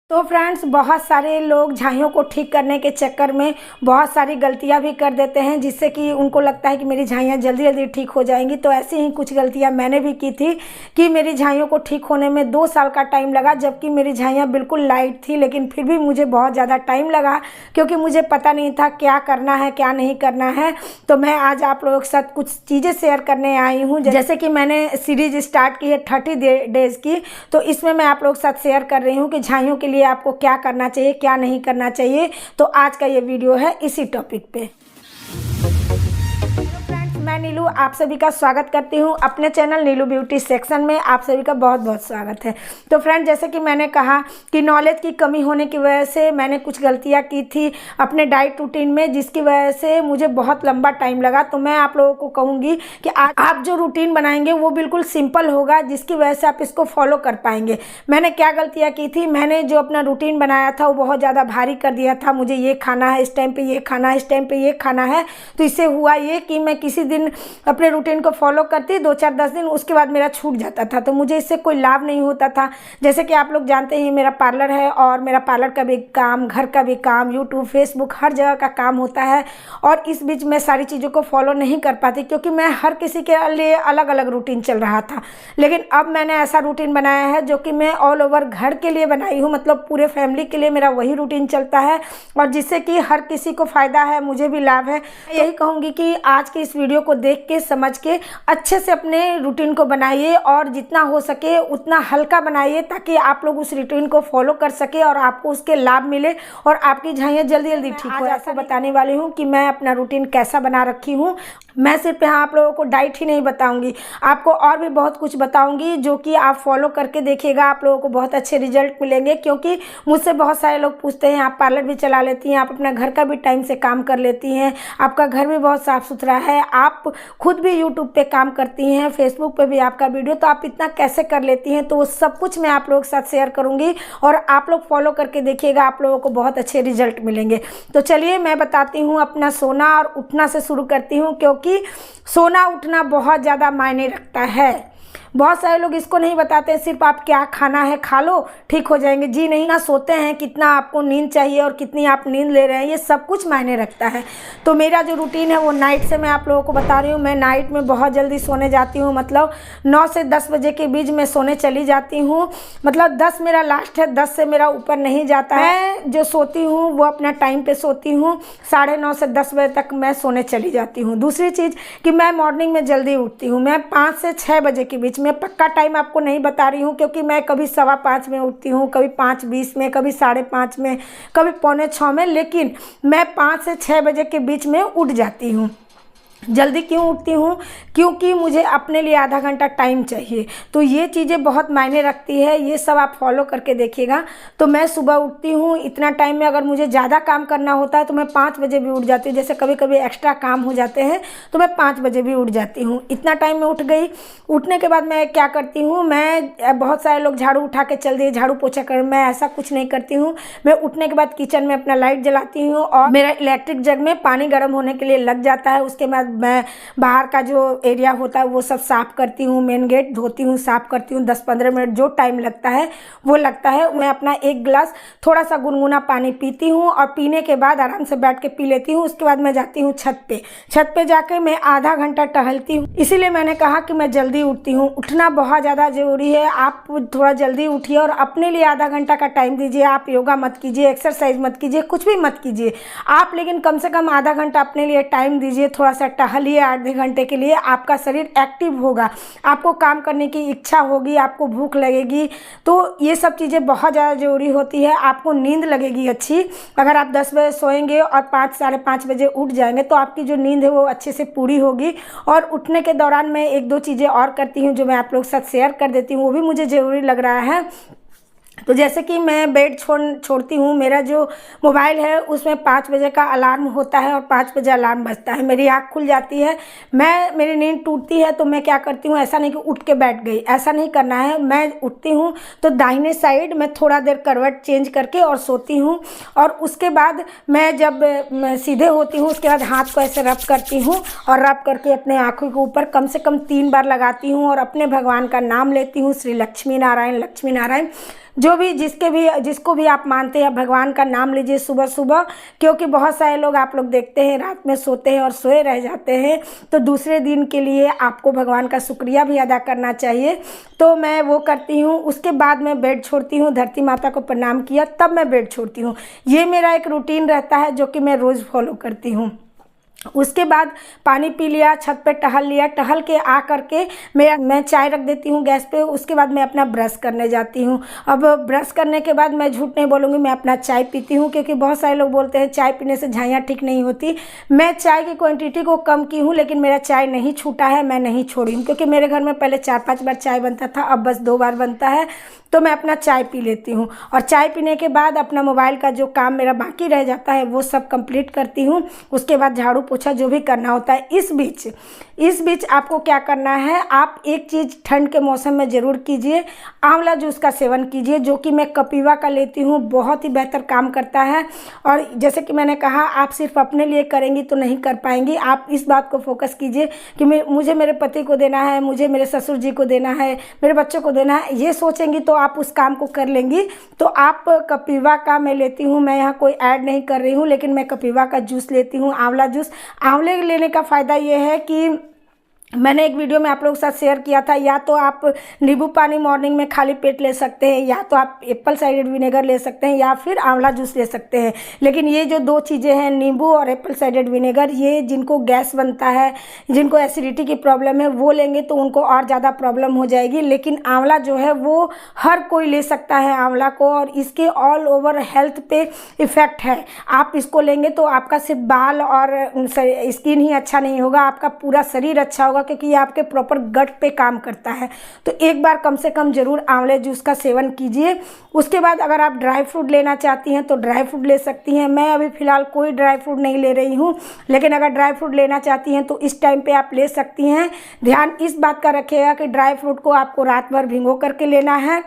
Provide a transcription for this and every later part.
तो फ्रेंड्स, बहुत सारे लोग झाइयों को ठीक करने के चक्कर में बहुत सारी गलतियां भी कर देते हैं, जिससे कि उनको लगता है कि मेरी झाइयाँ जल्दी जल्दी ठीक हो जाएंगी। तो ऐसी ही कुछ गलतियां मैंने भी की थी कि मेरी झाइयों को ठीक होने में 2 साल का टाइम लगा, जबकि मेरी झाइयाँ बिल्कुल लाइट थी। लेकिन फिर भी मुझे बहुत ज़्यादा टाइम लगा, क्योंकि मुझे पता नहीं था क्या करना है क्या नहीं करना है। तो मैं आज आप लोगों के साथ कुछ चीज़ें शेयर करने आई हूँ। जैसे कि मैंने सीरीज स्टार्ट की है 30 डेज़ की, तो इसमें मैं आप लोगों के साथ शेयर कर रही हूँ कि झाइयों के लिए आपको क्या करना चाहिए क्या नहीं करना चाहिए। तो आज का ये वीडियो है इसी टॉपिक पे। मैं नीलू आप सभी का स्वागत करती हूँ अपने चैनल नीलू ब्यूटी सेक्शन में। आप सभी का बहुत बहुत स्वागत है। तो फ्रेंड, जैसे कि मैंने कहा कि नॉलेज की कमी होने की वजह से मैंने कुछ गलतियाँ की थी अपने डाइट रूटीन में, जिसकी वजह से मुझे बहुत लंबा टाइम लगा। तो मैं आप लोगों को कहूँगी कि आज आप जो रूटीन बनाएंगे वो बिल्कुल सिंपल होगा, जिसकी वजह से आप इसको फॉलो कर पाएंगे। मैंने क्या गलतियाँ की थी, मैंने जो अपना रूटीन बनाया था वो बहुत ज़्यादा भारी कर दिया था। मुझे ये खाना है, इस टाइम पर ये खाना है, इस टाइम पर ये खाना है। तो इससे हुआ ये कि मैं किसी दिन अपने रूटीन को फॉलो करती 2-4-10 दिन, उसके बाद मेरा छूट जाता था। तो मुझे इससे कोई लाभ नहीं होता था। जैसे कि आप लोग जानते हैं मेरा पार्लर है, और मेरा पार्लर का भी काम, घर का भी काम, यूट्यूब, फेसबुक, हर जगह का काम होता है। और इस बीच मैं सारी चीज़ों को फॉलो नहीं कर पाती, क्योंकि मैं हर किसी के लिए अलग अलग रूटीन चल रहा था। लेकिन अब मैंने ऐसा रूटीन बनाया है जो कि मैं ऑल ओवर घर के लिए बनाई हूँ, मतलब पूरे फैमिली के लिए मेरा वही रूटीन चलता है, और जिससे कि हर किसी को फ़ायदा है, मुझे भी लाभ है। यही कहूँगी कि आज के इस वीडियो को देख के समझ के अच्छे से अपने रूटीन को बनाइए, और जितना हो सके उतना हल्का बनाइए, ताकि आप लोग उस रूटीन को फॉलो कर सके और आपको उसके लाभ मिले और आपकी झाइयाँ जल्दी जल्दी ठीक हो। ऐसा बताने वाली हूँ कि मैं अपना रूटीन कैसा बना रखी हूँ। मैं सिर्फ यहाँ आप लोगों को डाइट ही नहीं बताऊंगी, आपको और भी बहुत कुछ बताऊंगी, जो कि आप फॉलो करके देखिएगा, आप लोगों को बहुत अच्छे रिजल्ट मिलेंगे। क्योंकि मुझसे बहुत सारे लोग पूछते हैं, आप पार्लर भी चला लेती हैं, आप अपना घर का भी टाइम से काम कर लेती हैं, आपका घर भी बहुत साफ़ सुथरा है, आप खुद भी यूट्यूब पे काम करती हैं, फेसबुक पे भी आपका वीडियो, तो आप इतना कैसे कर लेती हैं। तो वो सब कुछ मैं आप लोगों के साथ शेयर करूँगी, और आप लोग फॉलो करके देखिएगा, आप लोगों को बहुत अच्छे रिजल्ट मिलेंगे। तो चलिए मैं बताती हूँ, अपना सोना और उठना से शुरू करती हूँ, क्योंकि सोना उठना बहुत ज़्यादा मायने रखता है। बहुत सारे लोग इसको नहीं बताते, सिर्फ आप क्या खाना है खा लो ठीक हो जाएंगे। जी नहीं, ना सोते हैं, कितना आपको नींद चाहिए और कितनी आप नींद ले रहे हैं, ये सब कुछ मायने रखता है। तो मेरा जो रूटीन है वो नाइट से मैं आप लोगों को बता रही हूँ। मैं नाइट में बहुत जल्दी सोने जाती हूँ, मतलब 9 से 10 बजे के बीच में सोने चली जाती हूँ। मतलब 10 मेरा लास्ट है, 10 से मेरा ऊपर नहीं जाता है। मैं जो सोती हूँ वो अपना टाइम पे सोती हूँ, 9:30 से 10 बजे तक मैं सोने चली जाती हूँ। दूसरी चीज़ कि मैं मॉर्निंग में जल्दी उठती हूँ, मैं 5 से 6 बजे के बीच में। पक्का टाइम आपको नहीं बता रही हूँ, क्योंकि मैं कभी 5:15 में उठती हूँ, कभी 5:20 में, कभी 5:30 में, कभी 5:45 में, लेकिन मैं 5 से 6 बजे के बीच में उठ जाती हूँ। जल्दी क्यों उठती हूँ? क्योंकि मुझे अपने लिए आधा घंटा टाइम चाहिए। तो ये चीज़ें बहुत मायने रखती है, ये सब आप फॉलो करके देखिएगा। तो मैं सुबह उठती हूँ इतना टाइम में। अगर मुझे ज़्यादा काम करना होता है तो मैं 5 बजे भी उठ जाती हूँ। जैसे कभी कभी एक्स्ट्रा काम हो जाते हैं तो मैं 5 बजे भी उठ जाती हूँ। इतना टाइम में उठ गई। उठने के बाद मैं क्या करती हूँ, मैं बहुत सारे लोग झाड़ू उठा के चल दिए, झाड़ू पोछा कर, मैं ऐसा कुछ नहीं करती हूँ। मैं उठने के बाद किचन में अपना लाइट जलाती हूँ, और मेरा इलेक्ट्रिक जग में पानी गर्म होने के लिए लग जाता है। उसके बाद मैं बाहर का जो एरिया होता है वो सब साफ़ करती हूँ, मेन गेट धोती हूँ, साफ़ करती हूँ। 10-15 मिनट जो टाइम लगता है वो लगता है। मैं अपना 1 गिलास थोड़ा सा गुनगुना पानी पीती हूँ, और पीने के बाद आराम से बैठ के पी लेती हूँ। उसके बाद मैं जाती हूँ छत पे। छत पे जाके मैं आधा घंटा टहलती हूँ। इसीलिए मैंने कहा कि मैं जल्दी उठती हूँ। उठना बहुत ज़्यादा ज़रूरी है। आप थोड़ा जल्दी उठिए और अपने लिए आधा घंटा का टाइम दीजिए। आप योगा मत कीजिए, एक्सरसाइज मत कीजिए, कुछ भी मत कीजिए आप, लेकिन कम से कम आधा घंटा अपने लिए टाइम दीजिए। थोड़ा सा टहलिए आधे घंटे के लिए, आपका शरीर एक्टिव होगा, आपको काम करने की इच्छा होगी, आपको भूख लगेगी। तो ये सब चीज़ें बहुत ज़्यादा ज़रूरी होती है। आपको नींद लगेगी अच्छी। अगर आप 10 बजे सोएंगे और 5 साढ़े 5 बजे उठ जाएंगे तो आपकी जो नींद है वो अच्छे से पूरी होगी। और उठने के दौरान मैं 1-2 चीज़ें और करती हूँ जो मैं आप लोग के साथ शेयर कर देती हूँ, वो भी मुझे ज़रूरी लग रहा है। तो जैसे कि मैं बेड छोड़ती हूँ, मेरा जो मोबाइल है उसमें 5 बजे का अलार्म होता है, और 5 बजे अलार्म बजता है, मेरी आँख खुल जाती है। मेरी नींद टूटती है तो मैं क्या करती हूँ, ऐसा नहीं कि उठ के बैठ गई, ऐसा नहीं करना है। मैं उठती हूँ तो दाहिने साइड मैं थोड़ा देर करवट चेंज करके और सोती हूँ, और उसके बाद मैं जब सीधे होती हूँ उसके बाद हाथ को ऐसे रब करती हूँ, और रब करके अपने आँखों के ऊपर कम से कम 3 बार लगाती हूँ, और अपने भगवान का नाम लेती हूँ, श्री लक्ष्मी नारायण लक्ष्मी नारायण। जो भी जिसको भी आप मानते हैं भगवान का नाम लीजिए सुबह सुबह, क्योंकि बहुत सारे लोग आप लोग देखते हैं रात में सोते हैं और सोए रह जाते हैं, तो दूसरे दिन के लिए आपको भगवान का शुक्रिया भी अदा करना चाहिए। तो मैं वो करती हूँ। उसके बाद मैं बेड छोड़ती हूँ, धरती माता को प्रणाम किया तब मैं बेड छोड़ती हूँ। ये मेरा एक रूटीन रहता है जो कि मैं रोज़ फॉलो करती हूँ। उसके बाद पानी पी लिया, छत पे टहल लिया, टहल के आ करके मैं चाय रख देती हूँ गैस पे। उसके बाद मैं अपना ब्रश करने जाती हूँ। अब ब्रश करने के बाद मैं झूठ नहीं बोलूँगी, मैं अपना चाय पीती हूँ, क्योंकि बहुत सारे लोग बोलते हैं चाय पीने से झाइयाँ ठीक नहीं होती। मैं चाय की क्वांटिटी को कम की हूँ, लेकिन मेरा चाय नहीं छूटा है, मैं नहीं छोड़ी हूँ, क्योंकि मेरे घर में पहले 4-5 बार चाय बनता था, अब बस 2 बार बनता है। तो मैं अपना चाय पी लेती हूँ और चाय पीने के बाद अपना मोबाइल का जो काम मेरा बाकी रह जाता है वो सब कंप्लीट करती हूँ। उसके बाद झाड़ू पोछा जो भी करना होता है। इस बीच आपको क्या करना है, आप एक चीज़ ठंड के मौसम में ज़रूर कीजिए, आंवला जूस का सेवन कीजिए, जो कि मैं कपिवा का लेती हूँ, बहुत ही बेहतर काम करता है। और जैसे कि मैंने कहा, आप सिर्फ अपने लिए करेंगी तो नहीं कर पाएंगी। आप इस बात को फोकस कीजिए कि मुझे मेरे पति को देना है, मुझे मेरे ससुर जी को देना है, मेरे बच्चों को देना है, ये सोचेंगी तो आप उस काम को कर लेंगी। तो आप कपिवा का मैं लेती हूँ, मैं यहाँ कोई ऐड नहीं कर रही हूँ, लेकिन मैं कपिवा का जूस लेती हूँ, आंवला जूस। आंवले लेने का फ़ायदा ये है कि मैंने एक वीडियो में आप लोगों के साथ शेयर किया था, या तो आप नींबू पानी मॉर्निंग में खाली पेट ले सकते हैं, या तो आप एप्पल साइडर विनेगर ले सकते हैं, या फिर आंवला जूस ले सकते हैं। लेकिन ये जो 2 चीज़ें हैं, नींबू और एप्पल साइडर विनेगर, ये जिनको गैस बनता है, जिनको एसिडिटी की प्रॉब्लम है, वो लेंगे तो उनको और ज़्यादा प्रॉब्लम हो जाएगी। लेकिन आंवला जो है वो हर कोई ले सकता है आंवला को, और इसके ऑल ओवर हेल्थ पे इफ़ेक्ट है। आप इसको लेंगे तो आपका सिर्फ बाल और स्किन ही अच्छा नहीं होगा, आपका पूरा शरीर अच्छा होगा, क्योंकि ये आपके प्रॉपर गट पे काम करता है। तो एक बार कम से कम ज़रूर आंवले जूस का सेवन कीजिए। उसके बाद अगर आप ड्राई फ्रूट लेना चाहती हैं तो ड्राई फ्रूट ले सकती हैं। मैं अभी फ़िलहाल कोई ड्राई फ्रूट नहीं ले रही हूँ, लेकिन अगर ड्राई फ्रूट लेना चाहती हैं तो इस टाइम पे आप ले सकती हैं। ध्यान इस बात का रखिएगा कि ड्राई फ्रूट को आपको रात भर भिगो करके लेना है।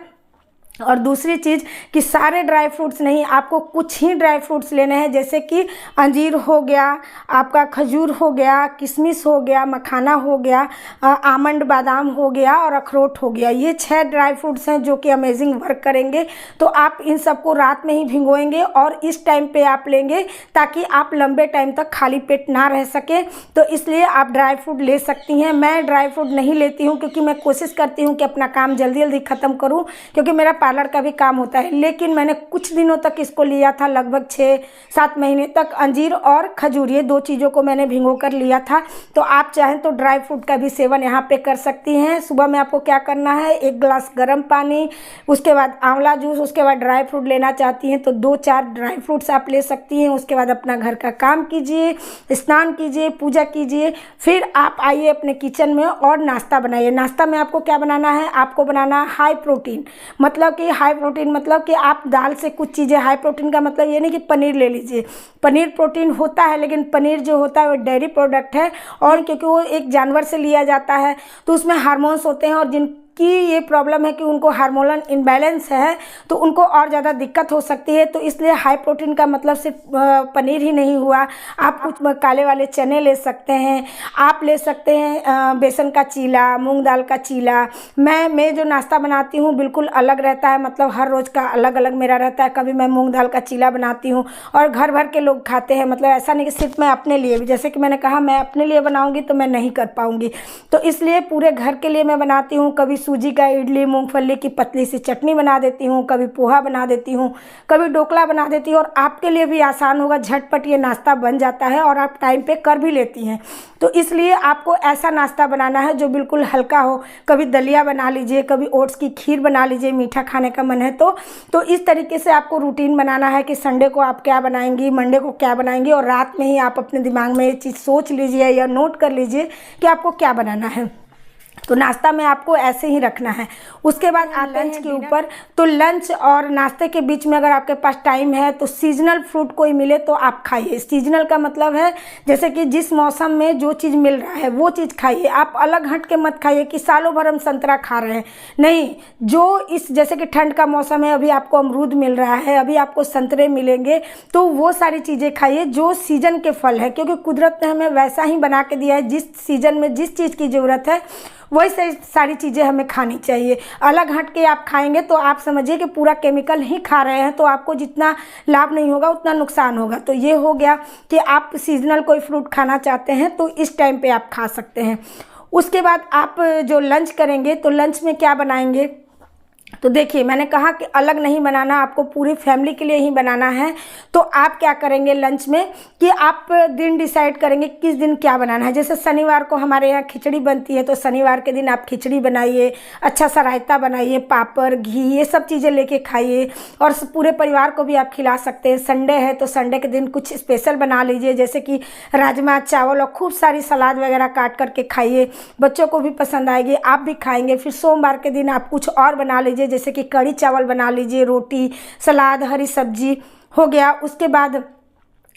और दूसरी चीज़ कि सारे ड्राई फ्रूट्स नहीं, आपको कुछ ही ड्राई फ्रूट्स लेने हैं, जैसे कि अंजीर हो गया, आपका खजूर हो गया, किशमिश हो गया, मखाना हो गया, आमंड बादाम हो गया और अखरोट हो गया। ये 6 ड्राई फ्रूट्स हैं जो कि अमेजिंग वर्क करेंगे। तो आप इन सबको रात में ही भिगोएंगे और इस टाइम पे आप लेंगे, ताकि आप लंबे टाइम तक खाली पेट ना रह सके। तो इसलिए आप ड्राई फ्रूट ले सकती हैं। मैं ड्राई फ्रूट नहीं लेती हूँ, क्योंकि मैं कोशिश करती हूँ कि अपना काम जल्दी जल्दी ख़त्म करूँ, क्योंकि मेरा पार्लर का भी काम होता है। लेकिन मैंने कुछ दिनों तक इसको लिया था, लगभग 6-7 महीने तक अंजीर और खजूर, ये 2 चीज़ों को मैंने भिगो कर लिया था। तो आप चाहें तो ड्राई फ्रूट का भी सेवन यहाँ पे कर सकती हैं। सुबह में आपको क्या करना है, 1 गिलास गर्म पानी, उसके बाद आंवला जूस, उसके बाद ड्राई फ्रूट लेना चाहती हैं तो 2-4 ड्राई फ्रूट्स आप ले सकती हैं। उसके बाद अपना घर का काम कीजिए, स्नान कीजिए, पूजा कीजिए, फिर आप आइए अपने किचन में और नाश्ता बनाइए। नाश्ता में आपको क्या बनाना है, आपको बनाना हाई प्रोटीन, मतलब कि हाई प्रोटीन मतलब कि आप दाल से कुछ चीज़ें, हाई प्रोटीन का मतलब ये नहीं कि पनीर ले लीजिए, पनीर प्रोटीन होता है, लेकिन पनीर जो होता है वो डेयरी प्रोडक्ट है, और क्योंकि वो एक जानवर से लिया जाता है तो उसमें हार्मोन्स होते हैं, और जिनकी ये प्रॉब्लम है कि उनको हार्मोनल इम्बैलेंस है तो उनको और ज़्यादा दिक्कत हो सकती है। तो इसलिए हाई प्रोटीन का मतलब सिर्फ पनीर ही नहीं हुआ, आप कुछ काले वाले चने ले सकते हैं, आप ले सकते हैं बेसन का चीला, मूंग दाल का चीला। मैं जो नाश्ता बनाती हूँ बिल्कुल अलग रहता है, मतलब हर रोज़ का अलग अलग मेरा रहता है। कभी मैं मूंग दाल का चीला बनाती हूँ और घर भर के लोग खाते हैं, मतलब ऐसा नहीं कि सिर्फ मैं अपने लिए भी, जैसे कि मैंने कहा मैं अपने लिए बनाऊँगी तो मैं नहीं कर पाऊँगी, तो इसलिए पूरे घर के लिए मैं बनाती हूँ। कभी सूजी का इडली, मूंगफली की पतली सी चटनी बना देती हूँ, कभी पोहा बना देती हूँ, कभी ढोकला बना देती हूँ, और आपके लिए भी आसान होगा, झटपट ये नाश्ता बन जाता है और आप टाइम पे कर भी लेती हैं। तो इसलिए आपको ऐसा नाश्ता बनाना है जो बिल्कुल हल्का हो। कभी दलिया बना लीजिए, कभी ओट्स की खीर बना लीजिए, मीठा खाने का मन है तो इस तरीके से आपको रूटीन बनाना है कि संडे को आप क्या बनाएंगी, मंडे को क्या बनाएंगी, और रात में ही आप अपने दिमाग में ये चीज़ सोच लीजिए या नोट कर लीजिए कि आपको क्या बनाना है। तो नाश्ता में आपको ऐसे ही रखना है। उसके बाद आते हैं लंच के ऊपर। तो लंच और नाश्ते के बीच में अगर आपके पास टाइम है तो सीजनल फ्रूट कोई मिले तो आप खाइए। सीजनल का मतलब है जैसे कि जिस मौसम में जो चीज़ मिल रहा है वो चीज़ खाइए। आप अलग हट के मत खाइए कि सालों भर हम संतरा खा रहे हैं, नहीं। जो इस जैसे कि ठंड का मौसम है, अभी आपको अमरूद मिल रहा है, अभी आपको संतरे मिलेंगे, तो वो सारी चीज़ें खाइए जो सीजन के फल है, क्योंकि कुदरत ने हमें वैसा ही बना के दिया है। जिस सीजन में जिस चीज़ की ज़रूरत है वही सारी चीज़ें हमें खानी चाहिए। अलग हट के आप खाएंगे तो आप समझिए कि पूरा केमिकल ही खा रहे हैं, तो आपको जितना लाभ नहीं होगा उतना नुकसान होगा। तो ये हो गया कि आप सीजनल कोई फ्रूट खाना चाहते हैं तो इस टाइम पे आप खा सकते हैं। उसके बाद आप जो लंच करेंगे तो लंच में क्या बनाएंगे, तो देखिए मैंने कहा कि अलग नहीं बनाना, आपको पूरी फैमिली के लिए ही बनाना है। तो आप क्या करेंगे लंच में कि आप दिन डिसाइड करेंगे किस दिन क्या बनाना है। जैसे शनिवार को हमारे यहाँ खिचड़ी बनती है तो शनिवार के दिन आप खिचड़ी बनाइए, अच्छा सा रायता बनाइए, पापड़, घी, ये सब चीज़ें लेके खाइए और पूरे परिवार को भी आप खिला सकते हैं। संडे है तो संडे के दिन कुछ स्पेशल बना लीजिए, जैसे कि राजमा चावल और खूब सारी सलाद वगैरह काट करके खाइए, बच्चों को भी पसंद आएगी, आप भी खाएंगे। फिर सोमवार के दिन आप कुछ और बना लीजिए, जैसे कि कढ़ी चावल बना लीजिए, रोटी, सलाद, हरी सब्जी हो गया। उसके बाद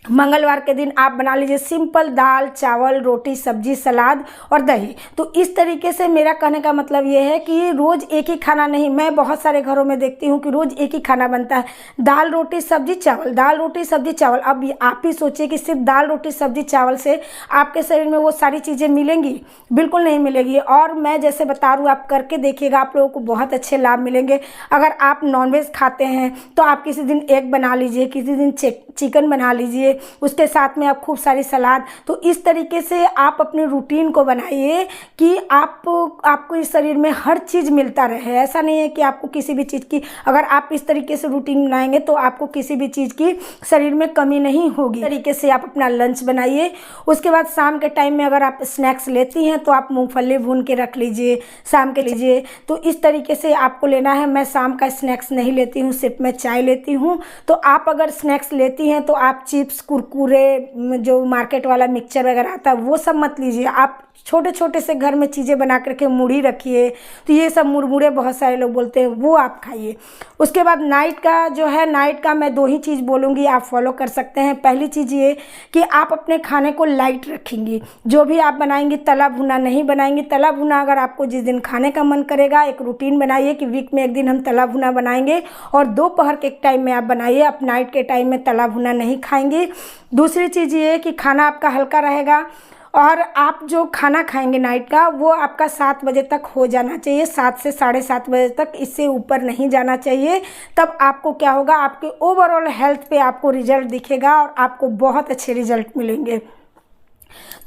मंगलवार के दिन आप बना लीजिए सिंपल दाल चावल रोटी सब्जी सलाद और दही। तो इस तरीके से मेरा कहने का मतलब ये है कि रोज़ एक ही खाना नहीं, मैं बहुत सारे घरों में देखती हूँ कि रोज़ एक ही खाना बनता है, दाल रोटी सब्जी चावल, दाल रोटी सब्जी चावल। अब आप ही सोचिए कि सिर्फ दाल रोटी सब्जी चावल से आपके शरीर में वो सारी चीज़ें मिलेंगी? बिल्कुल नहीं मिलेगी। और मैं जैसे बता रही हूँ आप करके देखिएगा, आप लोगों को बहुत अच्छे लाभ मिलेंगे। अगर आप नॉनवेज खाते हैं तो आप किसी दिन एग बना लीजिए, किसी दिन चिकन बना लीजिए, उसके साथ में आप खूब सारी सलाद। तो इस तरीके से आप अपने रूटीन को बनाइए कि आपको इस शरीर में हर चीज़ मिलता रहे। ऐसा नहीं है कि आपको किसी भी चीज़ की, अगर आप इस तरीके से रूटीन बनाएंगे तो आपको किसी भी चीज़ की शरीर में कमी नहीं होगी। इस तरीके से आप अपना लंच बनाइए। उसके बाद शाम के टाइम में अगर आप स्नैक्स लेती हैं तो आप मूंगफली भून के रख लीजिए, शाम के लीजिए। तो इस तरीके से आपको लेना है। मैं शाम का स्नैक्स नहीं लेती हूँ, सिर्फ मैं चाय लेती हूँ। तो आप अगर स्नैक्स लेती हैं तो आप चिप्स कुरकुरे जो मार्केट वाला मिक्सचर वगैरह आता है वो सब मत लीजिए। आप छोटे छोटे से घर में चीज़ें बना करके मुड़ी रखिए, तो ये सब मुरमुरे बहुत सारे लोग बोलते हैं वो आप खाइए। उसके बाद नाइट का जो है, नाइट का मैं 2 ही चीज़ बोलूँगी, आप फॉलो कर सकते हैं। पहली चीज़ ये कि आप अपने खाने को लाइट रखेंगी, जो भी आप बनाएंगी तला भुना नहीं बनाएंगी। तला भुना अगर आपको जिस दिन खाने का मन करेगा, एक रूटीन बनाइए कि वीक में एक दिन हम तला भुना बनाएंगे और दोपहर के टाइम में आप बनाइए। आप नाइट के टाइम में तला भुना नहीं खाएंगे। दूसरी चीज़ ये कि खाना आपका हल्का रहेगा और आप जो खाना खाएंगे नाइट का वो आपका 7 बजे तक हो जाना चाहिए, 7 से 7:30 बजे तक, इससे ऊपर नहीं जाना चाहिए। तब आपको क्या होगा, आपके ओवरऑल हेल्थ पे आपको रिजल्ट दिखेगा और आपको बहुत अच्छे रिजल्ट मिलेंगे।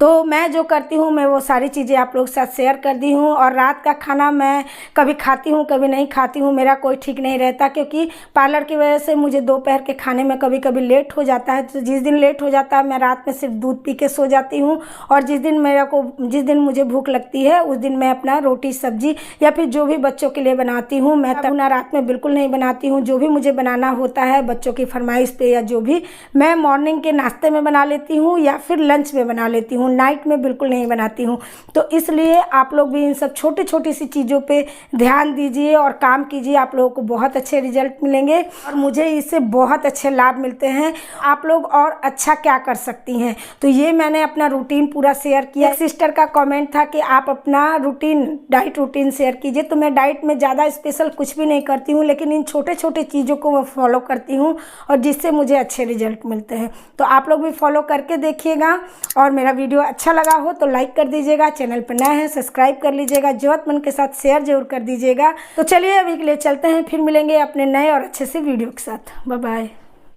तो मैं जो करती हूँ मैं वो सारी चीज़ें आप लोग के साथ शेयर कर दी हूँ। और रात का खाना मैं कभी खाती हूँ कभी नहीं खाती हूँ, मेरा कोई ठीक नहीं रहता, क्योंकि पार्लर की वजह से मुझे दोपहर के खाने में कभी कभी लेट हो जाता है। तो जिस दिन लेट हो जाता है मैं रात में सिर्फ दूध पी के सो जाती हूँ। और जिस दिन मुझे भूख लगती है उस दिन मैं अपना रोटी सब्जी या फिर जो भी बच्चों के लिए बनाती हूँ, मैं तब ना रात में बिल्कुल नहीं बनाती हूँ। जो भी मुझे बनाना होता है बच्चों की फरमाइश पे या जो भी, मैं मॉर्निंग के नाश्ते में बना लेती हूँ या फिर लंच में बना लेती हूँ, नाइट में बिल्कुल नहीं बनाती हूँ। तो इसलिए आप लोग भी इन सब छोटी छोटी सी चीज़ों पे ध्यान दीजिए और काम कीजिए, आप लोगों को बहुत अच्छे रिजल्ट मिलेंगे और मुझे इससे बहुत अच्छे लाभ मिलते हैं। आप लोग और अच्छा क्या कर सकती हैं, तो ये मैंने अपना रूटीन पूरा शेयर किया। सिस्टर का कमेंट था कि आप अपना रूटीन, डाइट रूटीन शेयर कीजिए। तो मैं डाइट में ज़्यादा स्पेशल कुछ भी नहीं करती हूँ, लेकिन इन छोटे छोटे चीज़ों को मैं फॉलो करती हूँ और जिससे मुझे अच्छे रिजल्ट मिलते हैं। तो आप लोग भी फॉलो करके देखिएगा और मेरा वीडियो अच्छा लगा हो तो लाइक कर दीजिएगा, चैनल पर नए हैं सब्सक्राइब कर लीजिएगा, जरूरतमंद के साथ शेयर जरूर कर दीजिएगा। तो चलिए अभी के लिए चलते हैं, फिर मिलेंगे अपने नए और अच्छे से वीडियो के साथ। Bye bye.